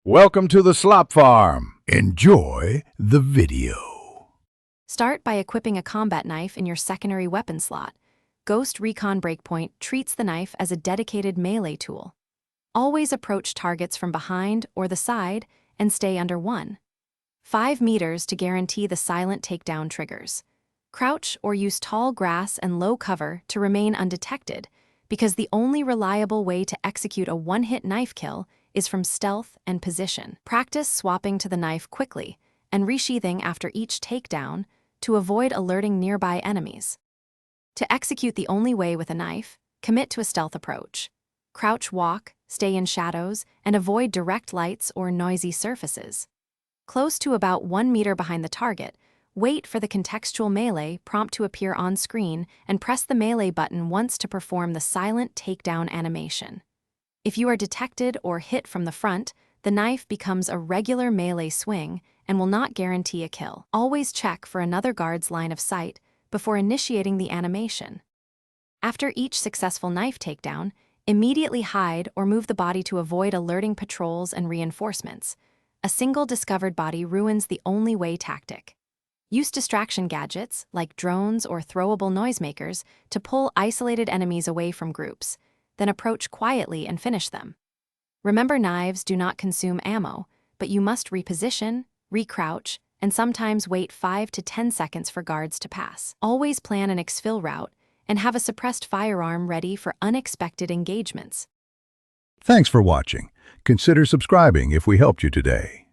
Welcome to the Slop Farm. Enjoy the video. Start by equipping a combat knife in your secondary weapon slot. Ghost Recon Breakpoint treats the knife as a dedicated melee tool. Always approach targets from behind or the side and stay under 1.5 meters to guarantee the silent takedown triggers. Crouch or use tall grass and low cover to remain undetected, because the only reliable way to execute a one-hit knife kill is from stealth and position. Practice swapping to the knife quickly and resheathing after each takedown to avoid alerting nearby enemies. To execute the only way with a knife, commit to a stealth approach. Crouch walk, stay in shadows, and avoid direct lights or noisy surfaces. Close to about 1 meter behind the target, wait for the contextual melee prompt to appear on screen and press the melee button once to perform the silent takedown animation. If you are detected or hit from the front, the knife becomes a regular melee swing and will not guarantee a kill. Always check for another guard's line of sight before initiating the animation. After each successful knife takedown, immediately hide or move the body to avoid alerting patrols and reinforcements. A single discovered body ruins the only way tactic. Use distraction gadgets, like drones or throwable noisemakers, to pull isolated enemies away from groups. Then approach quietly and finish them. Remember, knives do not consume ammo, but you must reposition, recrouch, and sometimes wait 5 to 10 seconds for guards to pass. Always plan an exfil route and have a suppressed firearm ready for unexpected engagements. Thanks for watching. Consider subscribing if we helped you today.